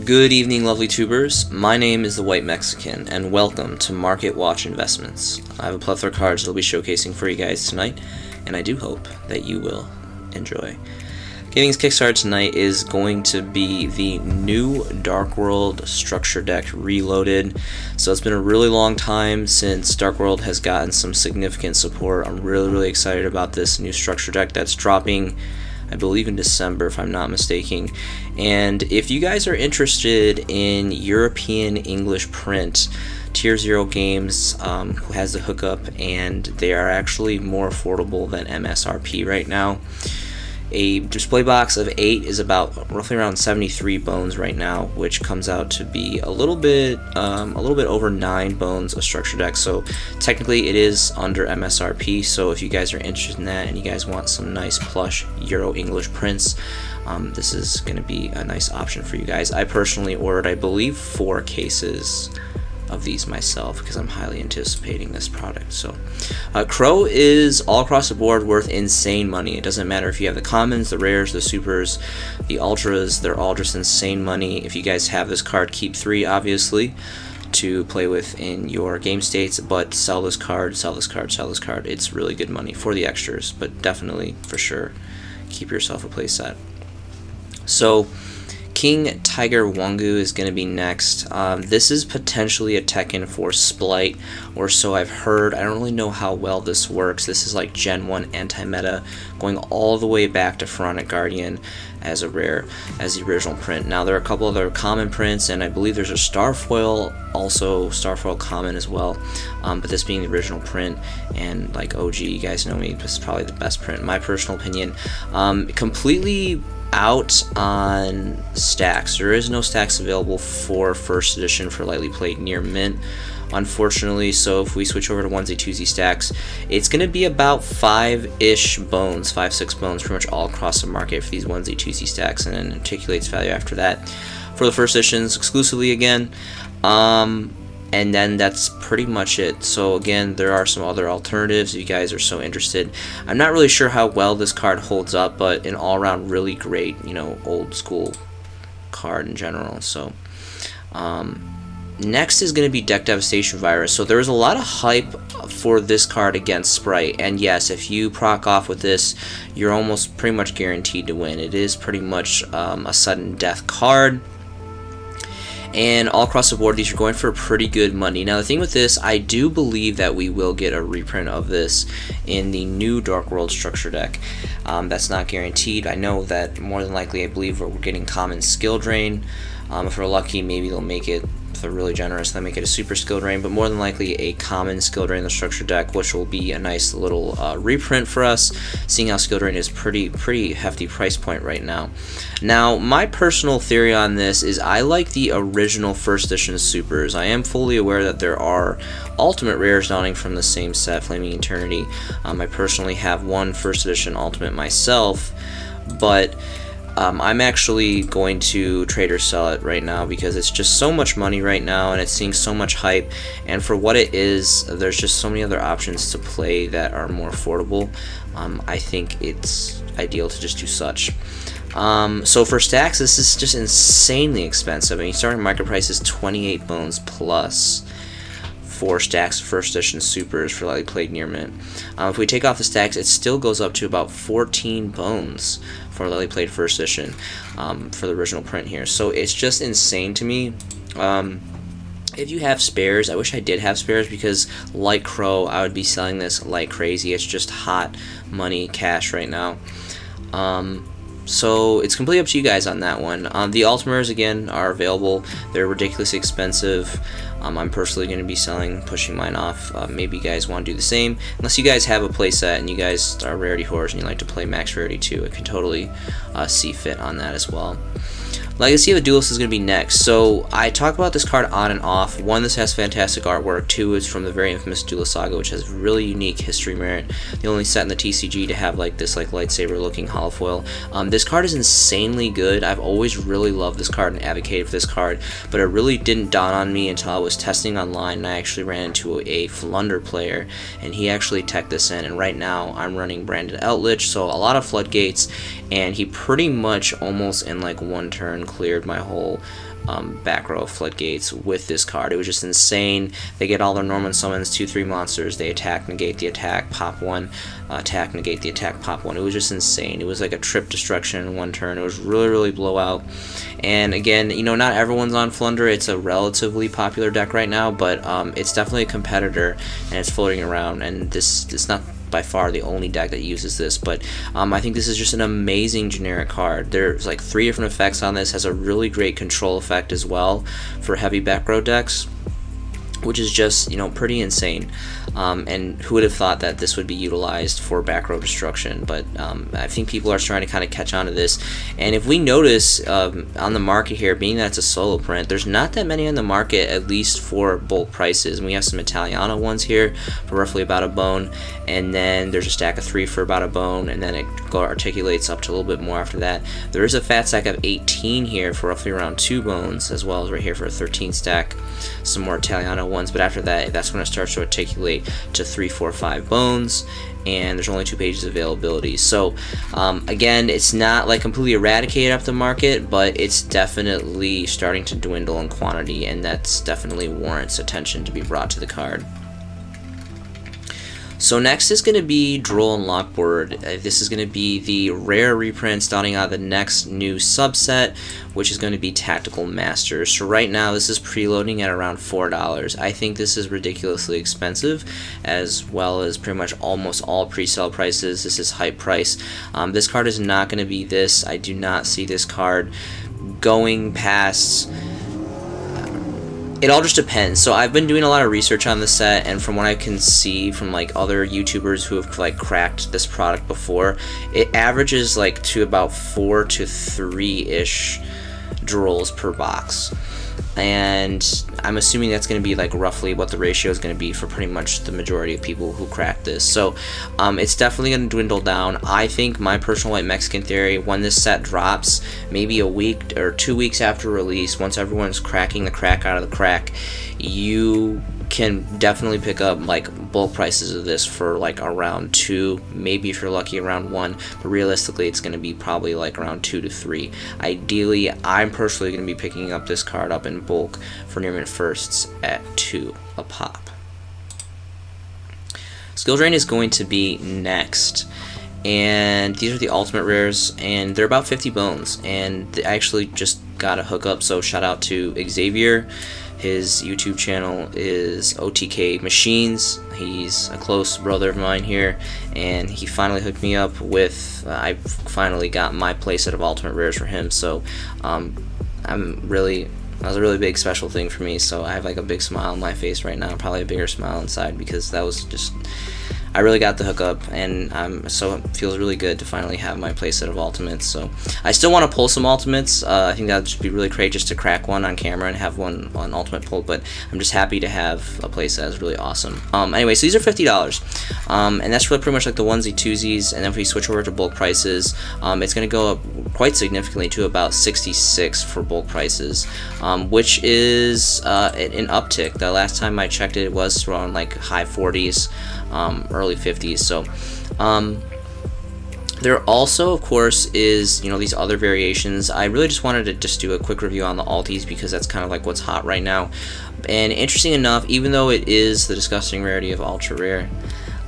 Good evening, lovely tubers. My name is the White Mexican, and welcome to Market Watch Investments. I have a plethora of cards that I'll be showcasing for you guys tonight, and I do hope that you will enjoy. Gaming's Kickstarter tonight is going to be the new Dark World structure deck reloaded. So it's been a really long time since Dark World has gotten some significant support. I'm really excited about this new structure deck that's dropping, I believe, in December, if I'm not mistaken. And if you guys are interested in European English print, Tier 0 Games who has the hookup, and they are actually more affordable than MSRP right now. A display box of 8 is about roughly around 73 bones right now, which comes out to be a little bit over 9 bones a structure deck. So technically it is under MSRP. So if you guys are interested in that and you guys want some nice plush Euro English prints, this is going to be a nice option for you guys. I personally ordered, I believe, 4 cases of these myself because I'm highly anticipating this product. So Crow is all across the board worth insane money. It doesn't matter if you have the commons, the rares, the supers, the ultras, they're all just insane money. If you guys have this card, keep 3 obviously to play with in your game states, but sell this card, sell this card, sell this card. It's really good money for the extras, but definitely for sure keep yourself a playset. So King Tiger Wangu is going to be next. This is potentially a Tekken 4 Splight, or so I've heard. I don't really know how well this works. This is like Gen 1 anti-meta, going all the way back to Pharaonic Guardian as a rare, as the original print. Now there are a couple other common prints, and I believe there's a Starfoil, also Starfoil common as well. But this being the original print, and like OG, you guys know me, this is probably the best print in my personal opinion. Completely out on stacks. There is no stacks available for first edition for lightly played near mint, unfortunately. So if we switch over to onesie twosie stacks, it's going to be about 5-ish bones, 5-6 bones, pretty much all across the market for these onesie twosie stacks, and then articulates value after that for the first editions exclusively again. And then that's pretty much it. So again, there are some other alternatives if you guys are so interested. I'm not really sure how well this card holds up, but an all-around really great, you know, old school card in general. So next is going to be Deck Devastation Virus. So there was a lot of hype for this card against Sprite, and yes, if you proc off with this, you're almost pretty much guaranteed to win. It is pretty much a sudden death card. And all across the board, these are going for pretty good money. Now the thing with this, I do believe that we will get a reprint of this in the new Dark World structure deck. That's not guaranteed. I know that more than likely, I believe we're getting common skill drain. If we're lucky, maybe they'll make it, if they're really generous, they'll make it a super skill drain, but more than likely a common skill drain in the structure deck, which will be a nice little reprint for us, seeing how skill drain is pretty hefty price point right now. Now my personal theory on this is I like the original first edition supers. I am fully aware that there are ultimate rares dawning from the same set, Flaming Eternity. I personally have one first edition ultimate myself, but I'm actually going to trade or sell it right now because it's just so much money right now, and it's seeing so much hype, and for what it is, there's just so many other options to play that are more affordable. I think it's ideal to just do such. So for stacks, this is just insanely expensive. I mean, starting market price is 28 bones plus 4 stacks of first edition supers for lightly played near mint. If we take off the stacks, it still goes up to about 14 bones for lightly played first edition for the original print here. So it's just insane to me. If you have spares, I wish I did have spares, because like Crow, I would be selling this like crazy. It's just hot money cash right now. So it's completely up to you guys on that one. The Ultimators, again, are available. They're ridiculously expensive. I'm personally going to be pushing mine off. Maybe you guys want to do the same. Unless you guys have a playset and you guys are rarity whores and you like to play max rarity too, I can totally see fit on that as well. Legacy of the Duelist is going to be next. So I talk about this card on and off. One, this has fantastic artwork. 2, it's from the very infamous Duelist Saga, which has really unique history merit. The only set in the TCG to have like this lightsaber looking holofoil. This card is insanely good. I've always really loved this card and advocated for this card, but it really didn't dawn on me until I was testing online, and I actually ran into a Flunder player, and he actually teched this in, and right now I'm running Branded Outlich, so a lot of floodgates, and he pretty much almost in like one turn cleared my whole back row floodgates with this card. It was just insane. They get all their normal summons, 2/3 monsters, they attack, negate the attack, pop one, attack, negate the attack, pop one. It was just insane. It was like a trip destruction in one turn. It was really blowout. And again, you know, not everyone's on Flunder. It's a relatively popular deck right now, but it's definitely a competitor, and it's floating around, and it's not by far the only deck that uses this, but I think this is just an amazing generic card. There's like 3 different effects on this. Has a really great control effect as well for heavy back row decks, which is just, you know, pretty insane. And who would have thought that this would be utilized for back row destruction? But I think people are trying to kind of catch on to this. And if we notice on the market here, being that it's a solo print, there's not that many on the market, at least for bulk prices. And we have some Italiano ones here for roughly about a bone, and then there's a stack of 3 for about a bone, and then it articulates up to a little bit more after that. There is a fat stack of 18 here for roughly around 2 bones, as well as right here for a 13 stack, some more Italiano ones. But after that, that's when it starts to articulate to 3, 4, 5 bones, and there's only 2 pages of availability. So again, it's not like completely eradicated off the market, but it's definitely starting to dwindle in quantity, and that's definitely warrants attention to be brought to the card. So next is going to be Droll and Lockboard. This is going to be the rare reprint starting out of the next new subset, which is going to be Tactical Masters. So right now this is preloading at around $4. I think this is ridiculously expensive, as well as pretty much almost all pre-sale prices. This is hype price. This card is not going to be this. I do not see this card going past... It all just depends. So I've been doing a lot of research on the set, and from what I can see from like other YouTubers who have like cracked this product before, it averages like to about 4 to 3-ish Drolls per box. And I'm assuming that's going to be like roughly what the ratio is going to be for pretty much the majority of people who crack this. So it's definitely going to dwindle down. I think my personal white Mexican theory, when this set drops, maybe a week or 2 weeks after release, once everyone's cracking the crack out of the crack, you can definitely pick up like bulk prices of this for like around 2, maybe if you're lucky around 1, but realistically it's going to be probably like around 2 to 3. Ideally, I'm personally going to be picking up this card up in bulk for near mint firsts at 2 a pop. Skill Drain is going to be next, and these are the ultimate rares, and they're about 50 bones, and I actually just got a hookup, so shout out to Xavier. His YouTube channel is OTK Machines. He's a close brother of mine here, and he finally hooked me up with, I finally got my playset of ultimate rares for him, so that was a really big special thing for me, so I have like a big smile on my face right now, probably a bigger smile inside, because that was just, I really got the hookup, and so it feels really good to finally have my playset of ultimates. So I still want to pull some ultimates. I think that would just be really great just to crack one on camera and have one on ultimate pull, but I'm just happy to have a playset that's really awesome. Anyway, so these are $50, and that's really pretty much like the onesie twosies, and then if we switch over to bulk prices, it's going to go up quite significantly to about $66 for bulk prices, which is an uptick. The last time I checked it was around like high 40s, early 50s. So there also, of course, is, you know, these other variations. I really just wanted to just do a quick review on the alties, because that's kind of like what's hot right now. And interesting enough, even though it is the disgusting rarity of ultra rare,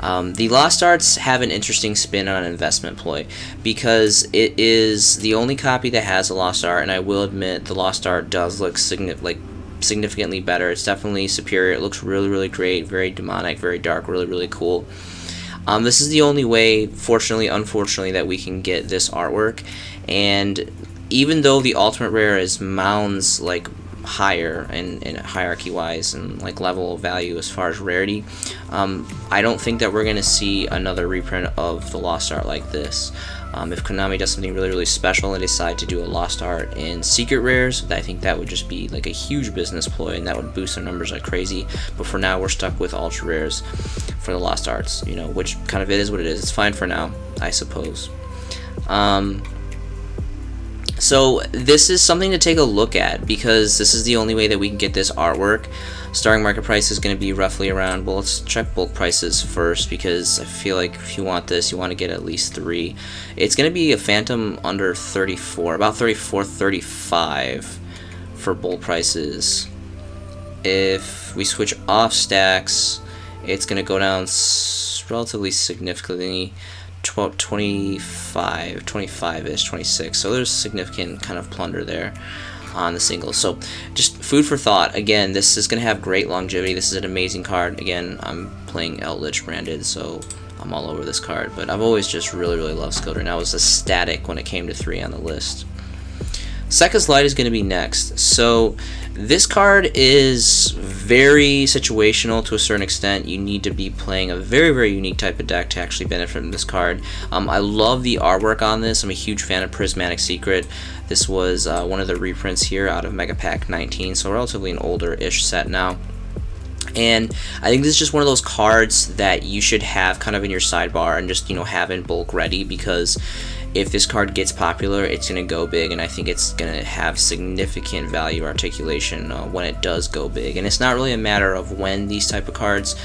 the Lost Arts have an interesting spin on an investment ploy, because it is the only copy that has a Lost Art, and I will admit the Lost Art does look significantly better. It's definitely superior. It looks really great, very demonic, very dark, really cool. This is the only way, fortunately, unfortunately, that we can get this artwork, and even though the ultimate rare is mounds like higher in hierarchy wise and like level of value as far as rarity, I don't think that we're gonna see another reprint of the Lost Art like this. If Konami does something really special and decide to do a Lost Art in secret rares, I think that would just be like a huge business ploy, and that would boost their numbers like crazy. But for now, we're stuck with ultra rares for the Lost Arts, you know, which kind of it is what it is. It's fine for now, I suppose. So this is something to take a look at, because this is the only way that we can get this artwork. Starting market price is going to be roughly around, well, let's check bulk prices first, because I feel like if you want this, you want to get at least 3. It's going to be a Phantom under 34, about 34, 35 for bulk prices. If we switch off stacks, it's going to go down relatively significantly, 25-ish, 26. So there's significant kind of plunder there on the singles. So just food for thought. Again, this is going to have great longevity. This is an amazing card. Again, I'm playing Eldritch branded, so I'm all over this card. But I've always just really loved Skilder, and I was ecstatic when it came to 3 on the list. Sekka's Light is going to be next. So this card is very situational to a certain extent. You need to be playing a very unique type of deck to actually benefit from this card. I love the artwork on this. I'm a huge fan of Prismatic Secret. This was one of the reprints here out of Mega Pack 19, so relatively an older-ish set now. And I think this is just one of those cards that you should have kind of in your sidebar and just, you know, have in bulk ready, because if this card gets popular, it's going to go big, and I think it's going to have significant value articulation when it does go big. And it's not really a matter of when these type of cards,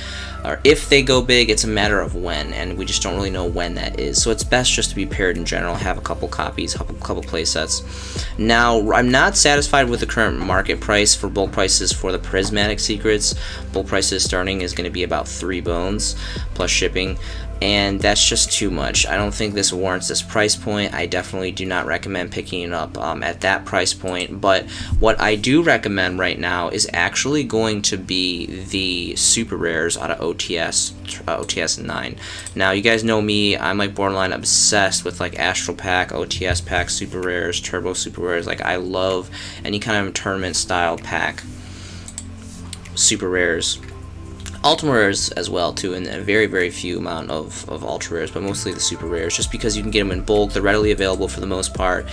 or if they go big, it's a matter of when, and we just don't really know when that is. So it's best just to be paired in general, have a couple copies, couple play sets. Now, I'm not satisfied with the current market price for bulk prices for the Prismatic Secrets. Bulk prices starting is going to be about 3 bones plus shipping, and that's just too much. I don't think this warrants this price point. I definitely do not recommend picking it up at that price point. But what I do recommend right now is actually going to be the super rares out of OTS 9. Now, you guys know me, I'm like borderline obsessed with like Astral Pack, OTS Pack, super rares, Turbo super rares. Like, I love any kind of tournament style pack super rares. Ultra rares as well too, and a very few amount of ultra rares, but mostly the super rares, just because you can get them in bulk. They're readily available for the most part,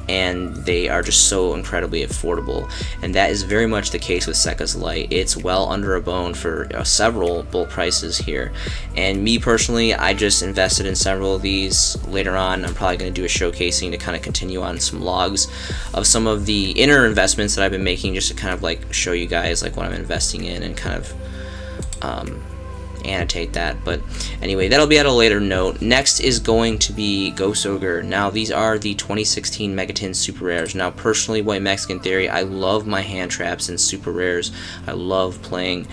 and they are just so incredibly affordable. And that is very much the case with Sekka's Light. It's well under a bone for several bulk prices here. And me personally, I just invested in several of these. Later on, I'm probably going to do a showcasing to kind of continue on some logs of some of the inner investments that I've been making, just to kind of like show you guys like what I'm investing in and kind of annotate that. But anyway, that'll be at a later note. Next is going to be Ghost Ogre. Now, these are the 2016 Megatin Super Rares. Now, personally, White Mexican Theory, I love my hand traps and super rares. I love playing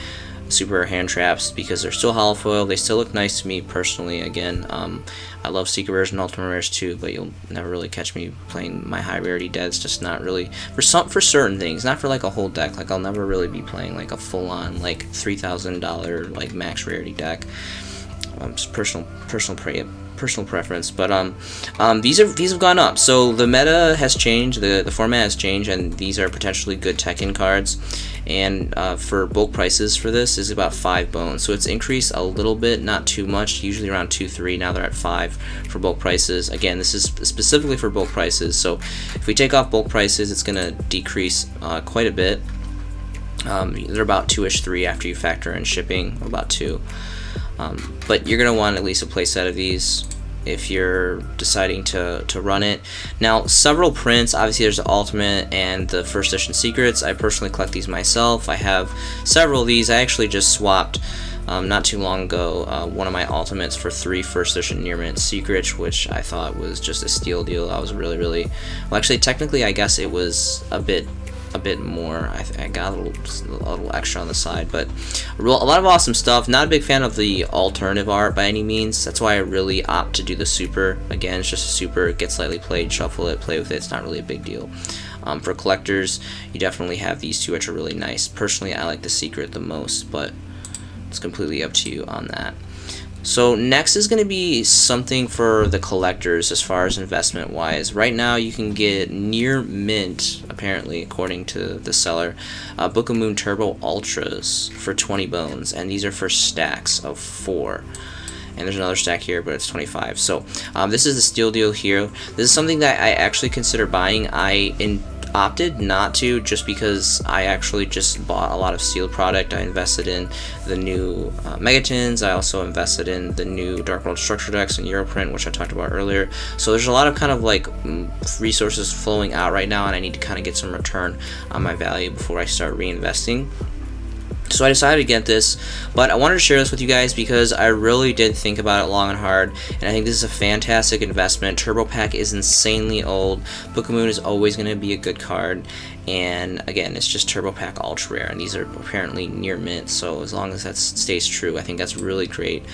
super rare hand traps because they're still hollow foil. They still look nice to me personally. Again, I love secret rares and ultimate rares too, but you'll never really catch me playing my high rarity deads. Just not really for certain things, not for like a whole deck. Like, I'll never really be playing like a full-on like $3,000 like max rarity deck. Just personal preference. But these have gone up, so the meta has changed, the format has changed, and these are potentially good tech-in cards. And for bulk prices for this is about 5 bones, so it's increased a little bit, not too much, usually around 2-3. Now they're at 5 for bulk prices. Again, this is specifically for bulk prices, so if we take off bulk prices, it's going to decrease quite a bit. They're about 2-ish, 3 after you factor in shipping, about 2. But you're going to want at least a playset of these if you're deciding to run it. Now, several prints, obviously there's the Ultimate and the First Edition Secrets. I personally collect these myself. I have several of these. I actually just swapped not too long ago one of my Ultimates for 3 First Edition Near Mint Secrets, which I thought was just a steal deal. I was really, well, actually technically I guess it was a bit more. I got a little extra on the side, but a lot of awesome stuff. Not a big fan of the alternative art by any means. That's why I really opt to do the super. Again, it's just a super. It gets lightly played, shuffle it, play with it. It's not really a big deal. For collectors, you definitely have these two, which are really nice. Personally, I like the secret the most, but it's completely up to you on that. So next is going to be something for the collectors as far as investment wise. Right now you can get near mint, apparently according to the seller, Book of Moon Turbo Ultras for 20 bones, and these are for stacks of 4. And there's another stack here, but it's 25. So this is the steal deal here. This is something that I actually consider buying. I opted not to, just because I actually just bought a lot of sealed product. I invested in the new Megatins. I also invested in the new Dark World Structure decks and Europrint, which I talked about earlier. So there's a lot of kind of like resources flowing out right now, and I need to kind of get some return on my value before I start reinvesting. So I decided to get this, but I wanted to share this with you guys because I really did think about it long and hard, and I think this is a fantastic investment. Turbo Pack is insanely old. Book of Moon is always going to be a good card, and again, it's just Turbo Pack Ultra Rare, and these are apparently near mint, so as long as that stays true, I think that's really great.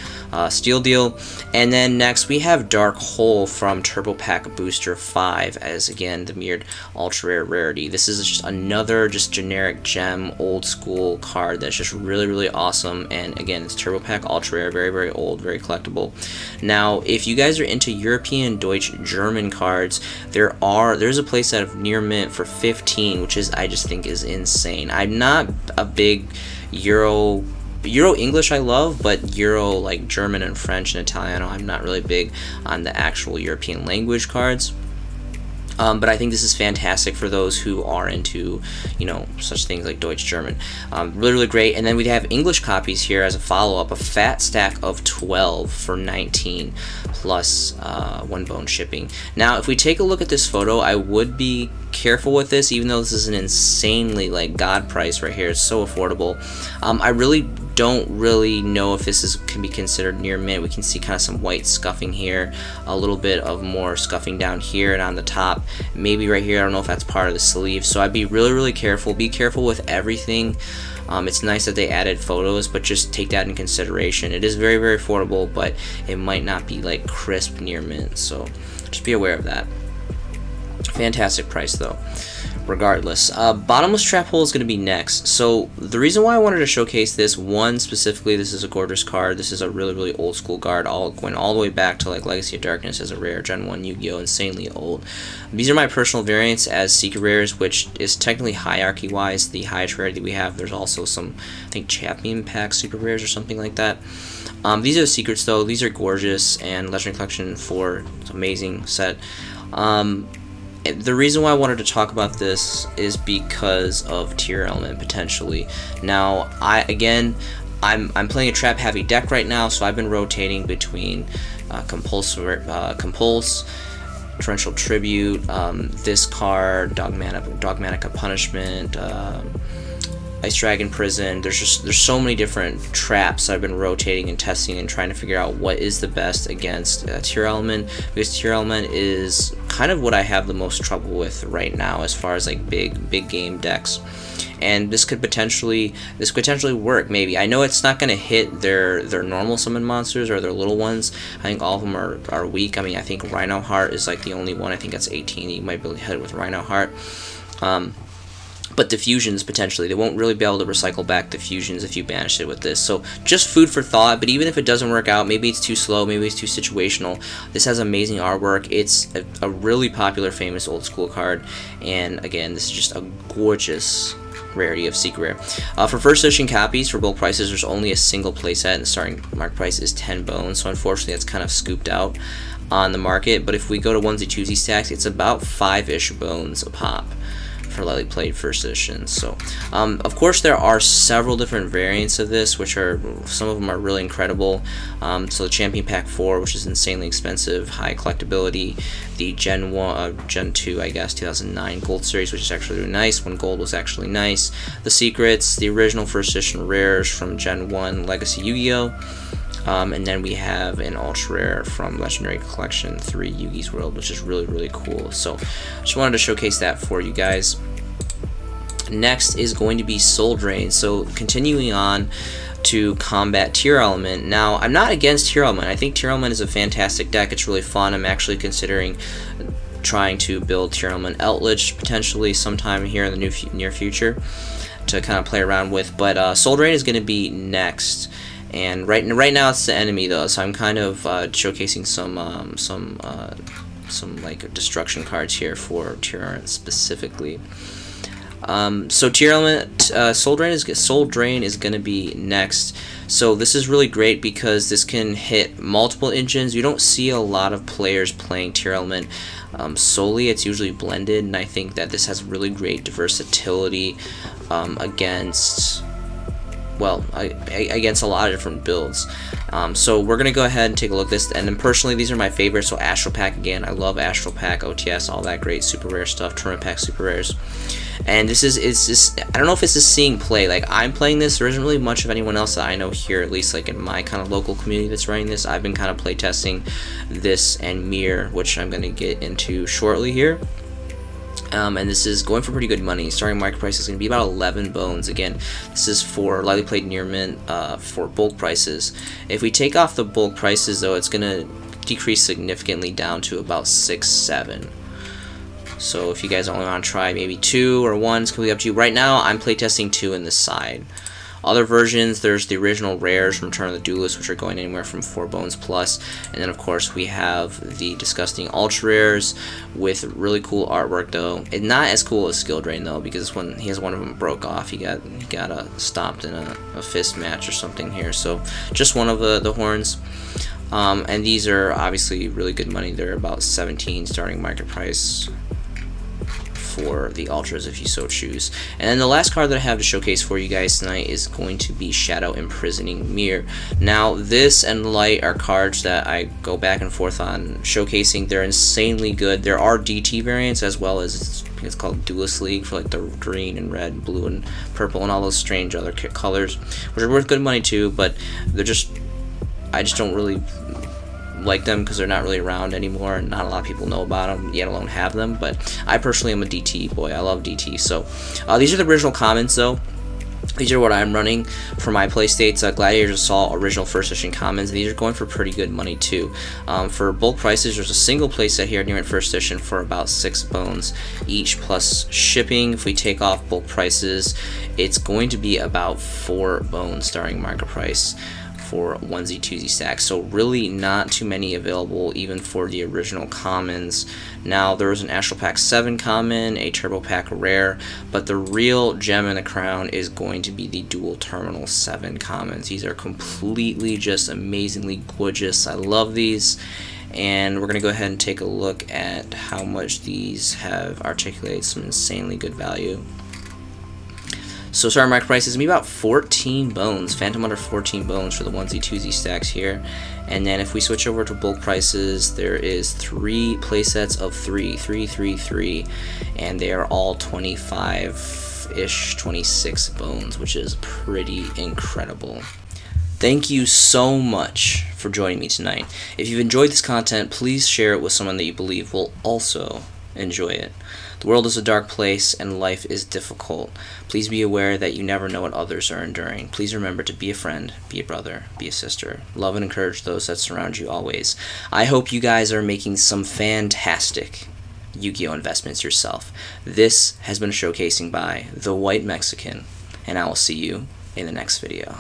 Steal deal. And then next we have Dark Hole from Turbo Pack Booster 5 as, again, the mirrored Ultra Rare rarity. This is just another just generic gem, old school card that's just really, really awesome, and again, it's Turbo Pack Ultra Rare, very, very old, very collectible. Now, if you guys are into European, Deutsch, German cards, there's a playset of near mint for 15, which is, I just think, is insane. I'm not a big Euro English I love, but Euro like German and French and Italiano, I'm not really big on the actual European language cards. But I think this is fantastic for those who are into, you know, such things like Deutsch, German. Really, really great. And then we have English copies here as a follow-up, a fat stack of 12 for 19 plus 1 bone shipping. Now, if we take a look at this photo, I would be careful with this, even though this is an insanely like god price right here. It's so affordable. I really don't know if this can be considered near mint. We can see kind of some white scuffing here, a little bit of more scuffing down here and on the top, maybe right here. I don't know if that's part of the sleeve, so I'd be really, really careful. Be careful with everything. It's nice that they added photos, but just take that in consideration. It is very, very affordable, but it might not be like crisp near mint, so just be aware of that. Fantastic price though, regardless. Bottomless Trap Hole is going to be next. So the reason why I wanted to showcase this, one, specifically, this is a gorgeous card. This is a really, really old school card, going all the way back to like Legacy of Darkness as a rare, Gen 1 Yu-Gi-Oh! Insanely old. These are my personal variants as secret rares, which is technically hierarchy wise the highest rarity we have. There's also some, I think, Champion Pack super rares or something like that. These are the secrets though. These are gorgeous, and Legendary Collection 4, it's an amazing set. The reason why I wanted to talk about this is because of Tearalament potentially. Now, I'm playing a trap heavy deck right now, so I've been rotating between Compulse, Torrential Tribute, this card, Dogmatica Punishment, Ice Dragon Prison. There's so many different traps I've been rotating and testing and trying to figure out what is the best against Tearalament, because Tearalament is kind of what I have the most trouble with right now as far as like big game decks. And this could potentially work. Maybe, I know it's not going to hit their normal summon monsters or their little ones. I think all of them are weak. I mean, I think Rhino Heart is like the only one. I think that's 18. You might be able to hit it with Rhino Heart. But diffusions, potentially, they won't really be able to recycle back diffusions if you banish it with this. So just food for thought, but even if it doesn't work out, maybe it's too slow, maybe it's too situational. This has amazing artwork. It's a really popular, famous old school card, and again, this is just a gorgeous rarity of secret rare. For first edition copies, for bulk prices, there's only a single playset, and the starting mark price is 10 bones, so unfortunately that's kind of scooped out on the market. But if we go to onesie twosie stacks, it's about 5-ish bones a pop for lightly played first edition. So of course there are several different variants of this, which are, some of them are really incredible. So the Champion Pack 4, which is insanely expensive, high collectability, the Gen 2, I guess, 2009 Gold Series, which is actually really nice, when gold was actually nice, the secrets, the original first edition rares from Gen 1 Legacy Yu-Gi-Oh! And then we have an ultra rare from Legendary Collection 3 Yugi's World, which is really, really cool. So just wanted to showcase that for you guys. Next is going to be Soul Drain. So continuing on to combat Tearalament. Now, I'm not against Tearalament. I think Tearalament is a fantastic deck. It's really fun. I'm actually considering trying to build Tearalament Outlich potentially sometime here in the near future to kind of play around with. But Soul Drain is going to be next. And right now it's the enemy though, so I'm kind of showcasing some like destruction cards here for Tearalament specifically. So Tearalament, Soul Drain is going to be next. So this is really great because this can hit multiple engines. You don't see a lot of players playing Tearalament solely. It's usually blended, and I think that this has really great versatility against, well, against a lot of different builds. So we're gonna go ahead and take a look at this, and then personally these are my favorites. So Astral Pack, again, I love Astral Pack, OTS, all that great super rare stuff, Tournament Pack super rares. And this is I don't know if it's just seeing play. Like, I'm playing this, there isn't really much of anyone else that I know here, at least like in my kind of local community, that's running this. I've been kind of play testing this and Mirror, which I'm gonna get into shortly here. And this is going for pretty good money. Starting market price is going to be about 11 bones. Again, this is for lightly played near mint for bulk prices. If we take off the bulk prices, though, it's going to decrease significantly down to about 6, 7. So if you guys only want to try maybe 2 or 1, it's completely up to you. Right now, I'm playtesting 2 in this side. Other versions, there's the original rares from Return of the Duelist, which are going anywhere from 4 bones plus, and then of course we have the disgusting ultra rares with really cool artwork, though. It's not as cool as Skill Drain, though, because when he has one of them broke off, he got stopped in a fist match or something here. So just one of the horns. And these are obviously really good money. They're about 17 starting market price for the ultras if you so choose. And then the last card that I have to showcase for you guys tonight is going to be Shadow Imprisoning Mirror. Now this and Light are cards that I go back and forth on showcasing. They're insanely good. There are DT variants as well as it's called Duelist League for like the green and red, blue and purple and all those strange other colors, which are worth good money too, but they're just, I just don't really like them because they're not really around anymore and not a lot of people know about them, yet alone have them. But I personally am a DT boy. I love DT. So these are the original commons, though. These are what I'm running for my playstates. Gladiator's Assault original first edition commons. These are going for pretty good money too. For bulk prices, there's a single playset here near first edition for about 6 bones each plus shipping. If we take off bulk prices, it's going to be about 4 bones starting market price for 1Z 2Z stacks. So really not too many available even for the original commons. Now there is an Astral Pack 7 common, a Turbo Pack rare, but the real gem in the crown is going to be the Dual Terminal 7 commons. These are completely just amazingly gorgeous. I love these. And we're going to go ahead and take a look at how much these have articulated some insanely good value. So starting market price is going to be about 14 bones, phantom under 14 bones for the 1Z 2Z stacks here. And then if we switch over to bulk prices, there is 3 playsets of 3, and they are all 25-ish, 26 bones, which is pretty incredible. Thank you so much for joining me tonight. If you've enjoyed this content, please share it with someone that you believe will also enjoy it. The world is a dark place and life is difficult. Please be aware that you never know what others are enduring. Please remember to be a friend, be a brother, be a sister. Love and encourage those that surround you always. I hope you guys are making some fantastic Yu-Gi-Oh! Investments yourself. This has been a showcasing by The White Mexican, and I will see you in the next video.